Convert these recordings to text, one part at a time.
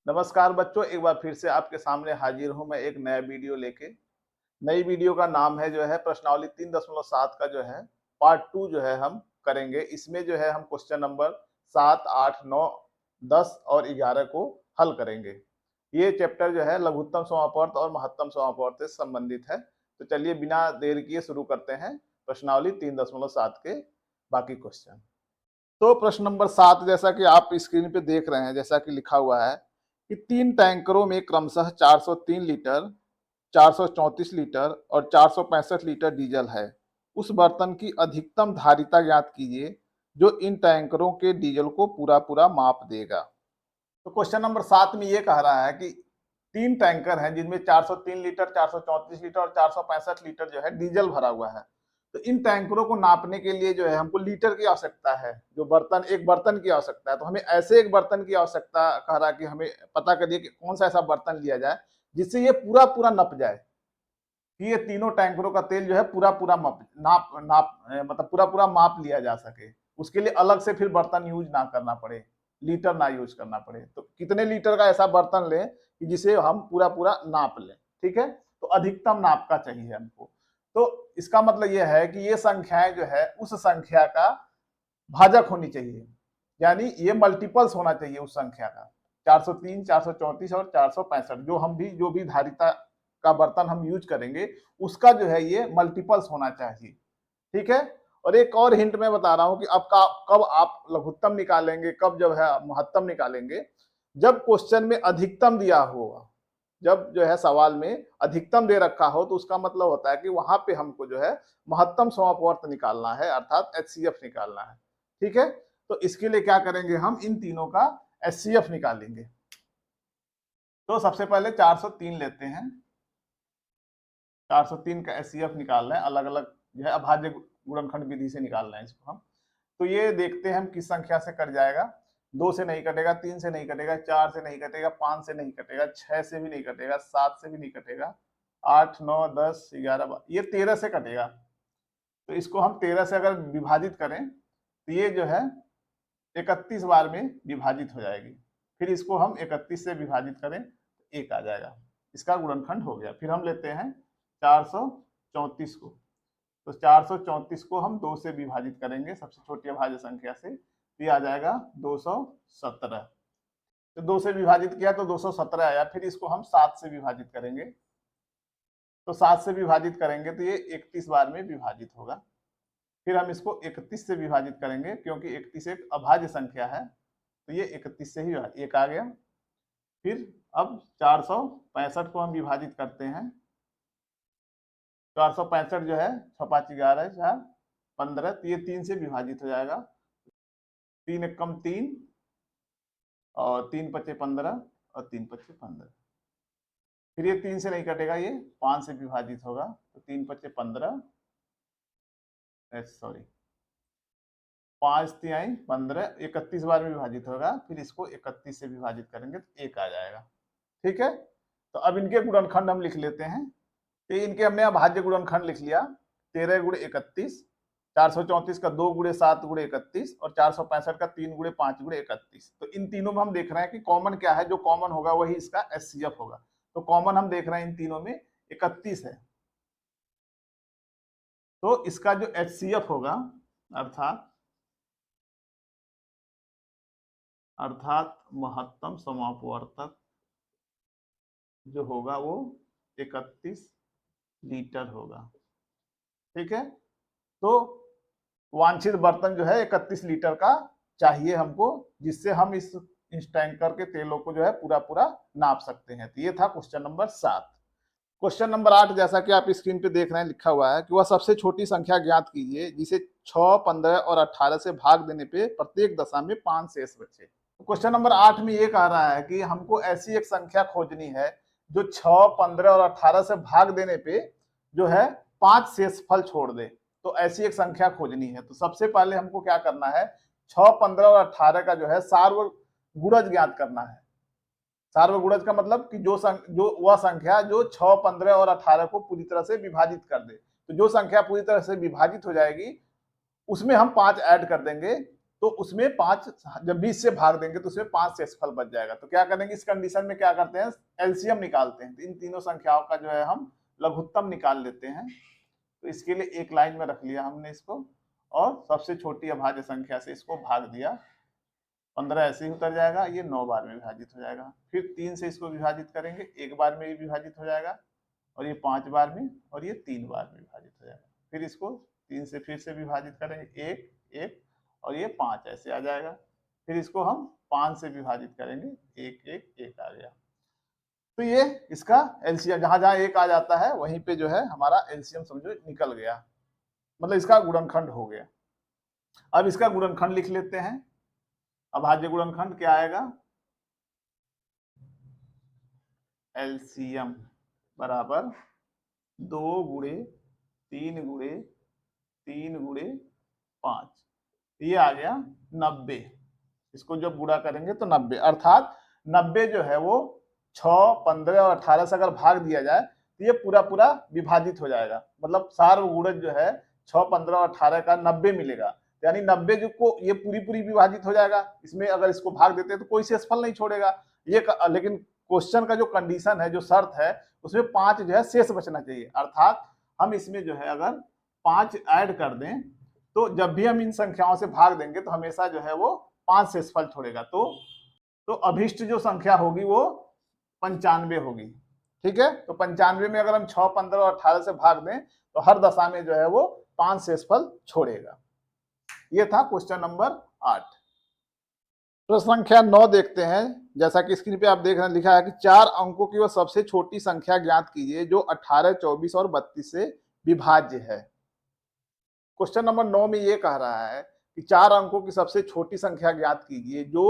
नमस्कार बच्चों, एक बार फिर से आपके सामने हाजिर हूं मैं एक नया वीडियो लेके। नई वीडियो का नाम है जो है प्रश्नावली 3.7 का जो है पार्ट 2 जो है हम करेंगे। इसमें जो है हम क्वेश्चन नंबर 7, 8, 9, 10 और 11 को हल करेंगे। ये चैप्टर जो है लघुत्तम समापवर्त और महत्तम समापवर्त से संबंधित है। तो चलिए बिना देर किए शुरू करते हैं प्रश्नावली 3.7 के बाकी क्वेश्चन। तो प्रश्न नंबर 7 जैसा कि आप स्क्रीन पे देख रहे हैं, जैसा कि लिखा हुआ है कि 3 टैंकरों में क्रमशः 403 लीटर, 434 लीटर और 465 लीटर डीजल है। उस बर्तन की अधिकतम धारिता ज्ञात कीजिए जो इन टैंकरों के डीजल को पूरा पूरा माप देगा। तो क्वेश्चन नंबर 7 में ये कह रहा है कि 3 टैंकर हैं जिनमें 403 लीटर, 434 लीटर और 465 लीटर जो है डीजल भरा हुआ है। तो इन टैंकरों को नापने के लिए जो है हमको लीटर की आवश्यकता है, जो बर्तन एक बर्तन की आवश्यकता है। तो हमें ऐसे एक बर्तन की आवश्यकता कह रहा है कि हमें पता करिए कि कौन सा ऐसा बर्तन लिया जाए जिससे ये पूरा पूरा नप जाए कि ये तीनों टैंकरों का तेल जो है पूरा पूरा मतलब पूरा पूरा माप लिया जा सके। उसके लिए अलग से फिर बर्तन यूज ना करना पड़े, लीटर ना यूज करना पड़े। तो कितने लीटर का ऐसा बर्तन लें कि जिसे हम पूरा पूरा नाप लें। ठीक है, तो अधिकतम नाप का चाहिए हमको। तो इसका मतलब यह है कि ये संख्याएं जो है उस संख्या का भाजक होनी चाहिए, यानी ये मल्टीपल्स होना चाहिए उस संख्या का। 403, 434 और 465 जो भी धारिता का बर्तन हम यूज करेंगे उसका जो है ये मल्टीपल्स होना चाहिए। ठीक है, और एक और हिंट मैं बता रहा हूं कि कब आप लघुत्तम निकालेंगे, कब जो है महत्तम निकालेंगे। जब क्वेश्चन में अधिकतम दिया होगा, जब जो है सवाल में अधिकतम दे रखा हो, तो उसका मतलब होता है कि वहां पे हमको जो है महत्तम समापवर्त निकालना है, अर्थात एचसीएफ निकालना है। ठीक है, तो इसके लिए क्या करेंगे, हम इन तीनों का एचसीएफ निकालेंगे। तो सबसे पहले 403 लेते हैं। 403 का एचसीएफ निकालना है, अलग अलग जो है अभाज्य गुणनखंड विधि से निकालना है इसको हम। तो ये देखते हैं हम किस संख्या से कट जाएगा। 2 से नहीं कटेगा, 3 से नहीं कटेगा, 4 से नहीं कटेगा, 5 से नहीं कटेगा, 6 से भी नहीं कटेगा, 7 से भी नहीं कटेगा, 8, 9, 10, 11, ये 13 से कटेगा। तो इसको हम 13 से अगर विभाजित करें तो ये जो है 31 बार में विभाजित हो जाएगी। फिर इसको हम 31 से विभाजित करें तो 1 आ जाएगा। इसका गुणनखंड हो गया। फिर हम लेते हैं 434 को। तो 434 को हम 2 से विभाजित करेंगे, सबसे छोटी अभाज्य संख्या से, तो ये आ जाएगा 217। तो 2 से विभाजित किया तो 217 आया। फिर इसको हम 7 से विभाजित करेंगे, तो 7 से विभाजित करेंगे तो ये 31 बार में विभाजित होगा। फिर हम इसको 31 से विभाजित करेंगे, क्योंकि 31 एक अभाज्य संख्या है, तो ये 31 से ही 1 आ गया। फिर अब 465 को हम विभाजित करते हैं। 465 जो है 6×5 11, 4 15, तो ये 3 से विभाजित हो जाएगा। 3 एक कम 3 और 3 पचे 15 और 3 पचे 15। फिर ये 3 से नहीं कटेगा, ये 5 से विभाजित होगा, तो 3 पचे 15, सॉरी 5 तिहाई 15, 31 बार में विभाजित होगा। फिर इसको 31 से विभाजित करेंगे तो 1 आ जाएगा। ठीक है, तो अब इनके गुणनखंड हम लिख लेते हैं। तो इनके हमने अभाज्य गुणनखंड लिख लिया, 13 × 31, 434 का 2 × 7 × 31 और 465 का 3 × 5 × 31। तो इन तीनों में हम देख रहे हैं कि कॉमन क्या है, जो कॉमन होगा वही इसका एचसीएफ होगा। तो कॉमन हम देख रहे हैं इन तीनों में 31 है। तो इसका जो एचसीएफ होगा अर्थात महत्तम समापवर्तक जो होगा वो 31 लीटर होगा। ठीक है, तो वांछित बर्तन जो है 31 लीटर का चाहिए हमको, जिससे हम इस टैंकर के तेलों को जो है पूरा पूरा नाप सकते हैं। तो ये था क्वेश्चन नंबर 7। क्वेश्चन नंबर 8 जैसा कि आप स्क्रीन पे देख रहे हैं, लिखा हुआ है कि वह सबसे छोटी संख्या ज्ञात कीजिए जिसे 6, 15 और 18 से भाग देने पे प्रत्येक दशा में 5 शेष बचे। क्वेश्चन नंबर 8 में ये कह रहा है कि हमको ऐसी एक संख्या खोजनी है जो 6, 15 और 18 से भाग देने पे जो है 5 शेष फल छोड़ दे। तो ऐसी एक संख्या खोजनी है। तो सबसे पहले हमको क्या करना है, 6, 15 और 18 का जो है सार्वगुणज ज्ञात करना है। सार्वगुणज का मतलब कि जो वह संख्या जो 6, 15 और 18 को पूरी तरह से विभाजित कर दे। तो जो संख्या पूरी तरह से विभाजित हो जाएगी उसमें हम 5 ऐड कर देंगे, तो उसमें 5 जब 20 से भाग देंगे तो उसमें 5 शेषफल बच जाएगा। तो क्या करेंगे इस कंडीशन में, क्या करते हैं एलसीएम निकालते हैं। तो इन तीनों संख्याओं का जो है हम लघुत्तम निकाल लेते हैं। तो इसके लिए एक लाइन में रख लिया हमने इसको और सबसे छोटी अभाज्य संख्या से इसको भाग दिया। 15 ऐसे ही उतर जाएगा, ये 9 बार में विभाजित हो जाएगा। फिर 3 से इसको विभाजित करेंगे, एक बार में भी विभाजित हो जाएगा, और ये 5 बार में, और ये 3 बार में विभाजित हो जाएगा। फिर इसको 3 से फिर से विभाजित करेंगे, 1 1 और ये 5 ऐसे आ जाएगा। फिर इसको हम 5 से विभाजित करेंगे, 1 1 1 आ गया। तो ये इसका एलसीएम, जहां जहां 1 आ जाता है वहीं पे जो है हमारा एलसीएम समझो निकल गया, मतलब इसका गुणनखंड हो गया। अब इसका गुणनखंड लिख लेते हैं। अभाज्य गुणनखंड क्या आएगा, एलसीएम बराबर 2 गुणे 3 गुणे 3 गुणे 5, ये आ गया 90। इसको जब गुणा करेंगे तो 90, अर्थात 90 जो है वो 6, 15 और 18 से अगर भाग दिया जाए तो ये पूरा पूरा विभाजित हो जाएगा। मतलब सार्वगुणज जो है 6, 15 और 18 का 90 मिलेगा, यानी 90 जो को ये पूरी पूरी विभाजित हो जाएगा। इसमें अगर इसको भाग देते हैं तो कोई शेषफल नहीं छोड़ेगा ये लेकिन क्वेश्चन का जो कंडीशन है, जो शर्त है, उसमें 5 जो है शेष बचना चाहिए। अर्थात हम इसमें जो है अगर 5 ऐड कर दें तो जब भी हम इन संख्याओं से भाग देंगे तो हमेशा जो है वो 5 शेषफल छोड़ेगा। तो अभिष्ट जो संख्या होगी वो 95 होगी। ठीक है, तो 95 में अगर हम 6, 15 और 18 से भाग दें तो हर दशा में जो है वो 5 शेषफल छोड़ेगा। ये था क्वेश्चन नंबर 8। प्रश्न संख्या 9 देखते हैं। जैसा कि स्क्रीन पे आप देख रहे हैं, लिखा है कि 4 अंकों की वह सबसे छोटी संख्या ज्ञात कीजिए जो 18, 24 और 32 से विभाज्य है। क्वेश्चन नंबर 9 में ये कह रहा है कि 4 अंकों की सबसे छोटी संख्या ज्ञात कीजिए जो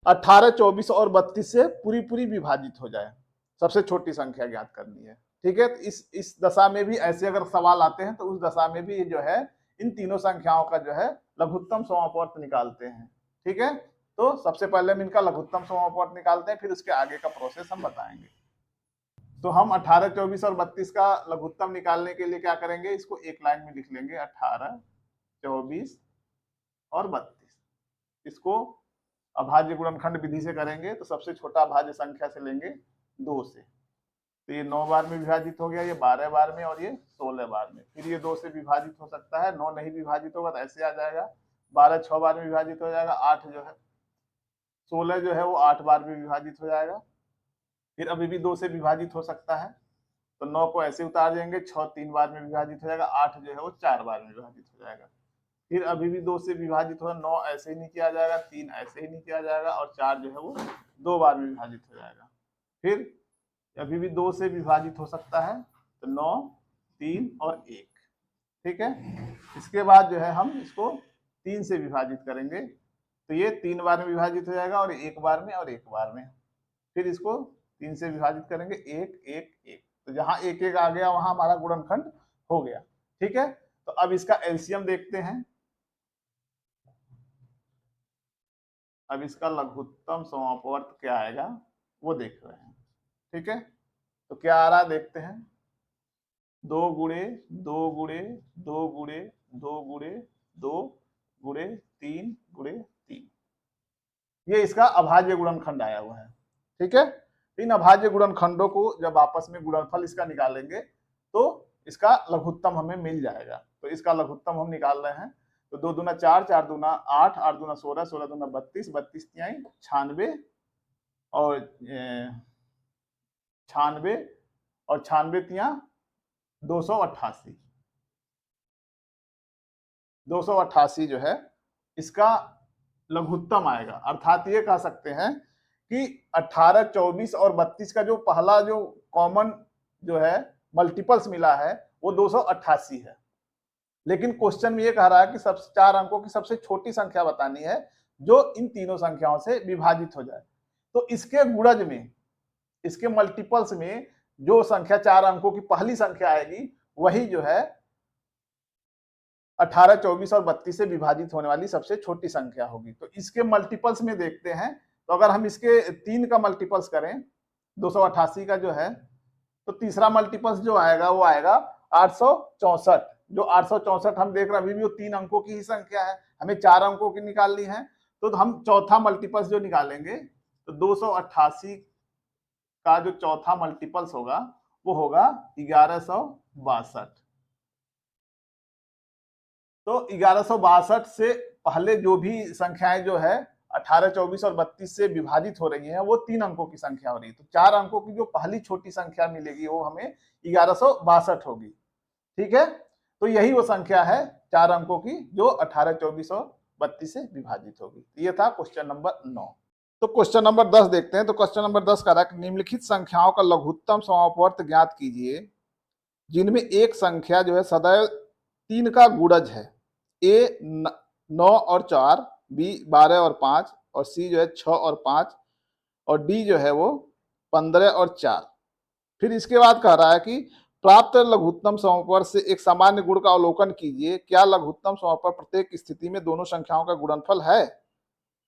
18, 24 और 32 से पूरी पूरी विभाजित हो जाए। सबसे छोटी संख्या ज्ञात करनी है। ठीक है, तो इस दशा में भी ऐसे अगर सवाल आते हैं तो उस दशा में भी जो है इन तीनों संख्याओं का जो है लघुत्तम समापवर्त निकालते हैं। ठीक है, तो सबसे पहले हम इनका लघुत्तम समापवर्त निकालते हैं, फिर उसके आगे का प्रोसेस हम बताएंगे। तो हम 18, 24 और 32 का लघुत्तम निकालने के लिए क्या करेंगे, इसको एक लाइन में लिख लेंगे, 18, 24 और 32। इसको अभाज्य गुणनखंड विधि से करेंगे तो सबसे छोटा अभाज्य संख्या से लेंगे 2 से। तो ये 9 बार में विभाजित हो गया, ये 12 बार में और ये 16 बार में। फिर ये 2 से विभाजित हो सकता है, 9 नहीं विभाजित होगा तो ऐसे आ जाएगा, 12 6 बार में विभाजित हो जाएगा, 8 जो है 16 जो है वो 8 बार में विभाजित हो जाएगा। फिर अभी भी 2 से विभाजित हो सकता है, तो 9 को ऐसे उतार देंगे, 6 3 बार में विभाजित हो जाएगा, 8 जो है वो 4 बार में विभाजित हो जाएगा। फिर अभी भी 2 से विभाजित हो, 9 ऐसे ही नीचे आ जाएगा, 3 ऐसे ही नीचे आ जाएगा और 4 जो है वो 2 बार में विभाजित हो जाएगा। फिर अभी भी 2 से विभाजित हो सकता है, तो 9 3 और 1। ठीक है, इसके बाद जो है हम इसको 3 से विभाजित करेंगे, तो ये 3 बार में विभाजित हो जाएगा और 1 बार में और 1 बार में। फिर इसको 3 से विभाजित करेंगे, 1 1 1। तो जहां 1 1 आ गया वहां हमारा गुणनखंड हो गया। ठीक है, तो अब इसका एलसीएम देखते हैं। अब इसका लघुत्तम समापवर्त क्या आएगा वो देख रहे हैं। ठीक है, तो क्या आ रहा है देखते हैं, 2 गुणे 2 गुणे 2 गुणे 2 गुणे 2 गुणे 3 गुणे 3, ये इसका अभाज्य गुणनखंड आया हुआ है। ठीक है, इन अभाज्य गुणनखंडों को जब आपस में गुणनफल इसका निकालेंगे तो इसका लघुत्तम हमें मिल जाएगा। तो इसका लघुत्तम हम निकाल रहे हैं, तो 2 दूना 4, 4 दूना 8, 8 दूना 16, 16 दूना 32, 32 तिहाई 96 और 96 और 96 तिया 288। 288 जो है इसका लघुत्तम आएगा। अर्थात ये कह सकते हैं कि 18, 24 और 32 का जो पहला जो कॉमन जो है मल्टीपल्स मिला है वो 288 है। लेकिन क्वेश्चन में ये कह रहा है कि सब 4 अंकों की सबसे छोटी संख्या बतानी है जो इन तीनों संख्याओं से विभाजित हो जाए। तो इसके गुणज में, इसके मल्टीपल्स में जो संख्या 4 अंकों की पहली संख्या आएगी वही जो है 18, 24 और 32 से विभाजित होने वाली सबसे छोटी संख्या होगी। तो इसके मल्टीपल्स में देखते हैं, तो अगर हम इसके 3 का मल्टीपल्स करें 288 का जो है, तो तीसरा मल्टीपल्स जो आएगा वो आएगा 864। जो 864 हम देख रहे हैं अभी भी वो 3 अंकों की ही संख्या है, हमें 4 अंकों की निकालनी है, तो हम चौथा मल्टीपल्स जो निकालेंगे तो 288 का जो चौथा मल्टीपल्स होगा वो होगा 1162। तो 1162 से पहले जो भी संख्याएं जो है 18, 24 और 32 से विभाजित हो रही हैं वो 3 अंकों की संख्या हो रही है, तो 4 अंकों की जो पहली छोटी संख्या मिलेगी वो हमें 1162 होगी। ठीक है, तो यही वो संख्या है 4 अंकों की जो 18, 24 और 32 से विभाजित होगी। ये था क्वेश्चन नंबर 9। तो क्वेश्चन नंबर 10 देखते हैं। तो क्वेश्चन नंबर 10 का है निम्नलिखित संख्याओं का लघुत्तम समापवर्त ज्ञात कीजिए जिनमें एक संख्या जो है सदैव 3 का गुणज है। ए 9 और 4, बी 12 और 5 और सी जो है 6 और 5 और डी जो है वो 15 और 4। फिर इसके बाद कह रहा है कि प्राप्त लघुत्तम समापवर्त से एक सामान्य गुण का अवलोकन कीजिए, क्या लघुत्तम समापवर्त प्रत्येक स्थिति में दोनों संख्याओं का गुणनफल है।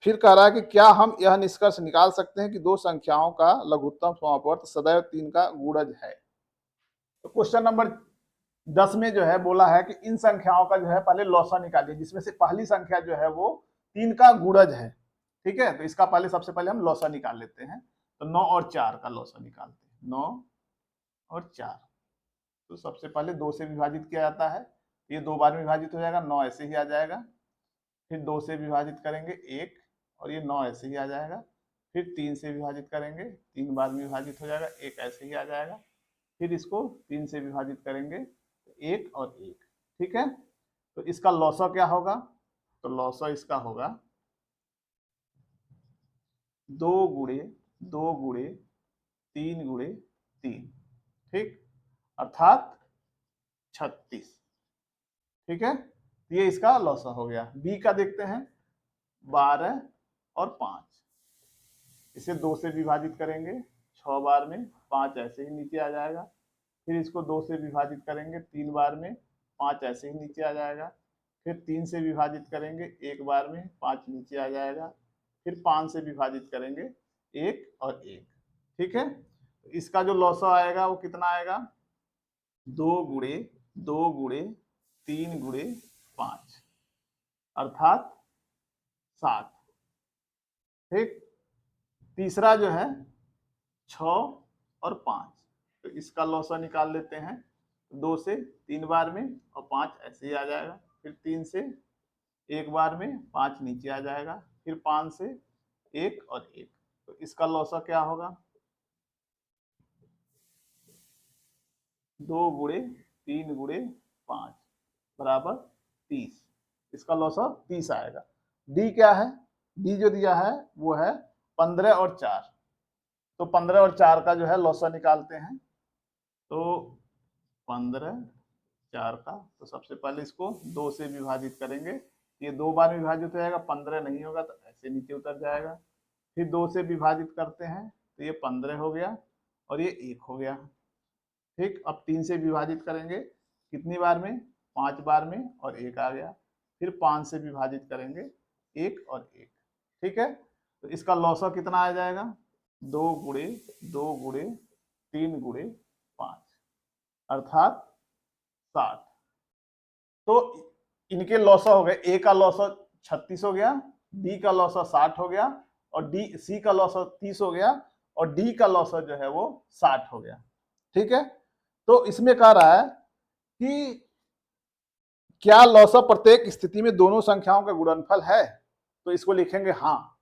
फिर कह रहा है कि क्या हम यह निष्कर्ष निकाल सकते हैं कि दो संख्याओं का लघुत्तम समापवर्त सदैव 3 का गुणज है। तो क्वेश्चन नंबर 10 में जो है बोला है कि इन संख्याओं का जो है पहले लौसा निकालिए, जिसमें से पहली संख्या जो है वो 3 का गुणज है। ठीक है, तो इसका पहले सबसे पहले हम लौसा निकाल लेते हैं। तो 9 और 4 का लौसा निकालते हैं। 9 और 4, तो सबसे पहले 2 से विभाजित किया जाता है, ये 2 बार में विभाजित हो जाएगा, 9 ऐसे ही आ जाएगा। फिर 2 से विभाजित करेंगे 1 और ये 9 ऐसे ही आ जाएगा। फिर 3 से विभाजित करेंगे, 3 बार में विभाजित हो जाएगा, 1 ऐसे ही आ जाएगा। फिर इसको 3 से विभाजित करेंगे, 1 और 1। ठीक है, तो इसका लौसा क्या होगा, तो लौसा इसका होगा 2 गुणे 2 गुणे 3 गुणे 3, ठीक, अर्थात 36। ठीक है, ये इसका लौसा हो गया। बी का देखते हैं 12 और 5, इसे 2 से विभाजित करेंगे 6 बार में, 5 ऐसे ही नीचे आ जाएगा। फिर इसको 2 से विभाजित करेंगे 3 बार में, 5 ऐसे ही नीचे आ जाएगा। फिर 3 से विभाजित करेंगे 1 बार में, 5 नीचे आ जाएगा। फिर 5 से विभाजित करेंगे 1 और 1। ठीक है, इसका जो लौसा आएगा वो कितना आएगा, 2 गुणे 2 गुणे 3 गुणे 5, अर्थात 7। ठीक, तीसरा जो है 6 और 5, तो इसका लौसा निकाल लेते हैं। 2 से 3 बार में और 5 ऐसे ही आ जाएगा। फिर 3 से 1 बार में, 5 नीचे आ जाएगा। फिर 5 से 1 और 1, तो इसका लौसा क्या होगा, 2 गुणे 3 गुणे 5 बराबर 30। इसका लौसा 30 आएगा। डी क्या है, डी जो दिया है वो है 15 और 4, तो 15 और 4 का जो है लौसा निकालते हैं। तो 15 4 का, तो सबसे पहले इसको 2 से विभाजित करेंगे, ये 2 बार विभाजित हो जाएगा, 15 नहीं होगा तो ऐसे नीचे उतर जाएगा। फिर 2 से विभाजित करते हैं तो ये 15 हो गया और ये 1 हो गया। ठीक, अब 3 से विभाजित करेंगे कितनी बार में, 5 बार में और 1 आ गया। फिर 5 से विभाजित करेंगे 1 और 1। ठीक है, तो इसका लौसा कितना आ जाएगा, 2 गुणे 2 गुणे 3 गुणे 5, अर्थात 60। तो इनके लौसा हो गए, ए का लौसा 36 हो गया, बी का लौसा 60 हो गया और डी सी का लौसा 30 हो गया और डी का लौसा जो है वो 60 हो गया। ठीक है, तो इसमें कह रहा है कि क्या लौसा प्रत्येक स्थिति में दोनों संख्याओं का गुणनफल है, तो इसको लिखेंगे हाँ,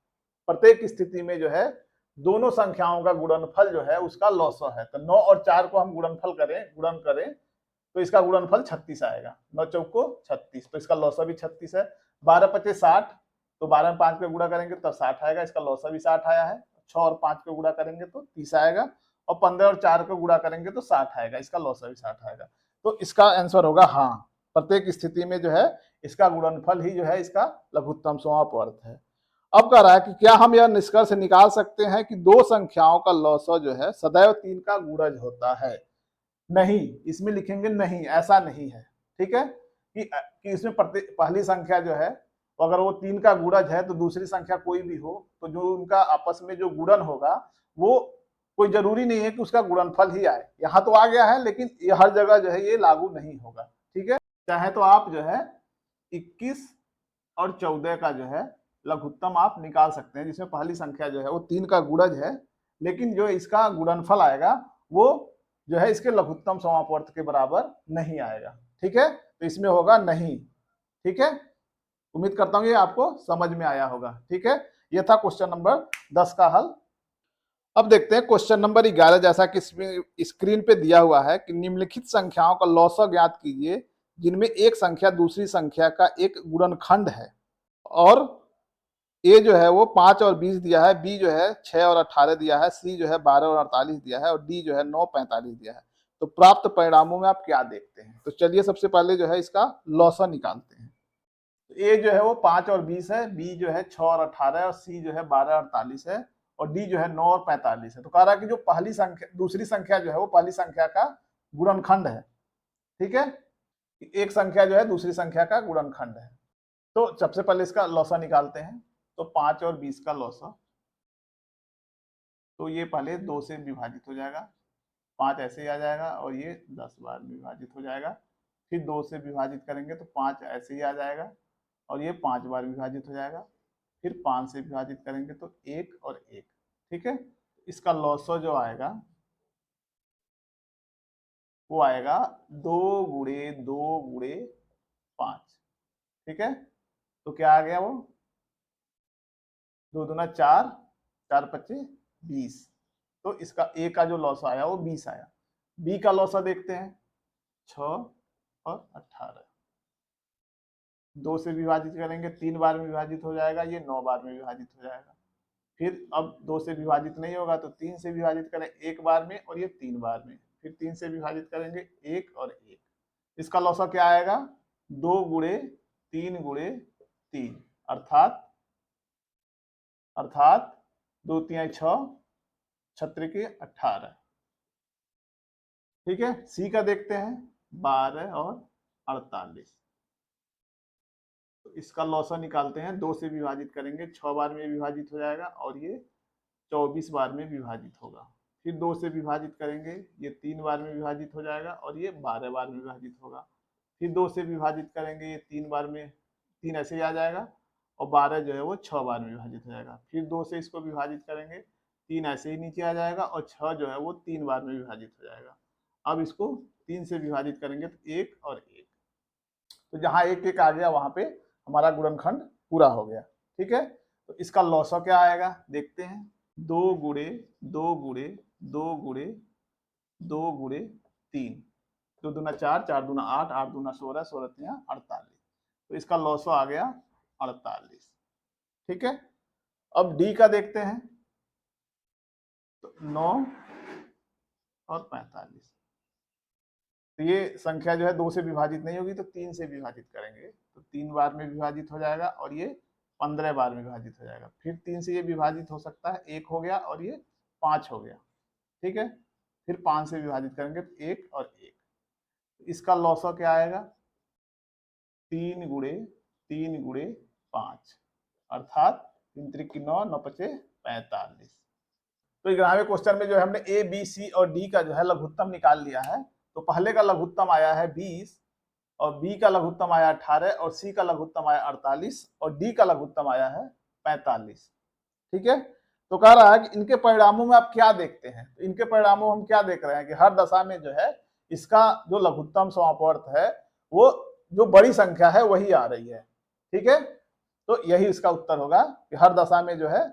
प्रत्येक स्थिति में जो है दोनों संख्याओं का गुणनफल जो है उसका लौसा है। तो 9 और 4 को हम गुणनफल करें, गुणन करें तो इसका गुणनफल 36 आएगा। 9 चौको 36, तो इसका लौसा भी 36 है। 12 पचे 60, तो 12 में 5 का गुणा करेंगे तो 60 आएगा, इसका लौसा भी 60 आया है। 6 और 5 को गुणा करेंगे तो 30 आएगा और 15 और 4 को गुणा करेंगे तो 60 आएगा, इसका लौसा भी 60 आएगा। तो इसका आंसर होगा हाँ, प्रत्येक स्थिति में जो है इसका गुणनफल ही जो है इसका लघुत्तम समापवर्त है। अब कह रहा है कि क्या हम यह निष्कर्ष निकाल सकते हैं कि दो संख्याओं का लौसा जो है सदैव 3 का गुणज होता है। नहीं, इसमें लिखेंगे नहीं, ऐसा नहीं है। ठीक है, कि इसमें पहली संख्या जो है अगर वो 3 का गुणज है तो दूसरी संख्या कोई भी हो तो जो उनका आपस में जो गुणन होगा वो कोई जरूरी नहीं है कि उसका गुणनफल ही आए। यहाँ तो आ गया है लेकिन ये हर जगह जो है ये लागू नहीं होगा। ठीक है। चाहे तो आप जो है 21 और 14 का जो है लघुत्तम आप निकाल सकते हैं, जिसमें पहली संख्या जो है वो 3 का गुणज है, लेकिन जो इसका गुणनफल आएगा वो जो है इसके लघुत्तम समापवर्त के बराबर नहीं आएगा। ठीक है, तो इसमें होगा नहीं। ठीक है, उम्मीद करता हूं ये आपको समझ में आया होगा। ठीक है, ये था क्वेश्चन नंबर 10 का हल। अब देखते हैं क्वेश्चन नंबर 11, जैसा कि स्क्रीन पे दिया हुआ है कि निम्नलिखित संख्याओं का लौसक ज्ञात कीजिए जिनमें एक संख्या दूसरी संख्या का एक गुणनखंड है, और ए जो है वो 5 और 20 दिया है, बी जो है 6 और 18 दिया है, सी जो है 12 और 48 दिया है, और डी जो है 9 45 दिया है। तो प्राप्त परिणामों में आप क्या देखते हैं? तो चलिए सबसे पहले जो है इसका लौसा निकालते हैं। ए जो है वो 5 और 20 है, बी जो है 6 और 18 है, और सी जो है 12 और 48 है, और डी जो है 9 और 45 है। तो कह रहा है कि जो पहली संख्या दूसरी संख्या जो है वो पहली संख्या का गुणनखंड है। ठीक है, एक संख्या जो है दूसरी संख्या का गुणनखंड है। तो सबसे पहले इसका लौसा निकालते हैं। तो 5 और 20 का लौसा, तो ये पहले 2 से विभाजित हो जाएगा, 5 ऐसे ही आ जाएगा, और ये 10 बार विभाजित हो जाएगा। फिर 2 से विभाजित करेंगे तो 5 ऐसे ही आ जाएगा, और ये 5 बार विभाजित हो जाएगा। फिर 5 से विभाजित करेंगे तो 1 और 1। ठीक है, इसका लौसा जो आएगा वो आएगा 2 गुणे 2 गुणे 5। ठीक है, तो क्या आ गया वो 2 दूना 4, 4 पच्चे 20। तो इसका ए का जो लौसा आया वो 20 आया। बी का लौसा देखते हैं, 6 और 18। 2 से विभाजित करेंगे 3 बार में विभाजित हो जाएगा, ये 9 बार में विभाजित हो जाएगा। फिर अब 2 से विभाजित नहीं होगा तो 3 से विभाजित करें 1 बार में, और ये 3 बार में। फिर 3 से विभाजित करेंगे 1 और 1। इसका लौसा क्या आएगा 2 गुणे 3 गुणे 3, अर्थात 2 3 6, 6 के 18। ठीक है, सी का देखते हैं 12 और 48। तो इसका लौसा निकालते हैं, 2 से विभाजित करेंगे 6 बार में विभाजित हो जाएगा, और ये 24 बार में विभाजित होगा। फिर 2 से विभाजित करेंगे, ये 3 बार में विभाजित हो जाएगा, और ये 12 बार में विभाजित होगा। फिर 2 से विभाजित करेंगे, ये 3 बार में 3 ऐसे ही आ जाएगा, और 12 जो है वो 6 बार में विभाजित हो जाएगा। फिर 2 से इसको विभाजित करेंगे, 3 ऐसे ही नीचे आ जाएगा, और 6 जो है वो 3 बार में विभाजित हो जाएगा। अब इसको 3 से विभाजित करेंगे तो 1 और 1। तो जहां 1 1 आ गया वहां पे हमारा गुणनखंड पूरा हो गया। ठीक है, तो इसका लौसा क्या आएगा देखते हैं, 2 गुणे 2 गुणे 2 गुणे 2 गुणे 3, 2 दूना 4, 4 दूना 8, 8 दूना 16, 16 तिया 48। तो इसका लौसा आ गया 48। ठीक है, अब डी का देखते हैं, तो 9 और 45। तो ये संख्या जो है 2 से विभाजित नहीं होगी, तो 3 से विभाजित करेंगे तो 3 बार में विभाजित हो जाएगा, और ये 15 बार में विभाजित हो जाएगा। फिर 3 से ये विभाजित हो सकता है, 1 हो गया, और ये 5 हो गया। ठीक है, फिर 5 से विभाजित करेंगे तो 1 और 1। इसका लौसा क्या आएगा 3 गुणे 3 गुणे 5, अर्थात 3 त्रिक 9, 9 पचे 45। तो 11वें क्वेश्चन में जो है हमने ए बी सी और डी का जो है लघुत्तम निकाल लिया है। तो पहले का लघुत्तम आया है 20, और बी का लघुत्तम आया 18, और सी का लघुत्तम आया 48, और डी का लघुत्तम आया है 45। ठीक है, तो कह रहा है कि इनके परिणामों में आप क्या देखते हैं? तो इनके परिणामों हम क्या देख रहे हैं कि हर दशा में जो है इसका जो लघुत्तम समापवर्त है वो जो बड़ी संख्या है वही आ रही है। ठीक है, तो यही इसका उत्तर होगा कि हर दशा में जो है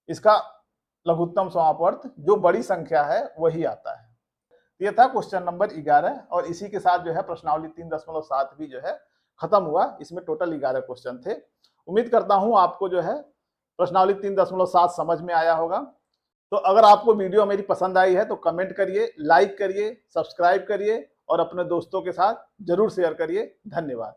इसका लघुत्तम समापवर्त जो बड़ी संख्या है वही आता है। ये था क्वेश्चन नंबर 11, और इसी के साथ जो है प्रश्नावली 3.7 भी जो है खत्म हुआ। इसमें टोटल 11 क्वेश्चन थे। उम्मीद करता हूं आपको जो है प्रश्नावली 3.7 समझ में आया होगा। तो अगर आपको वीडियो मेरी पसंद आई है तो कमेंट करिए, लाइक करिए, सब्सक्राइब करिए, और अपने दोस्तों के साथ जरूर शेयर करिए। धन्यवाद।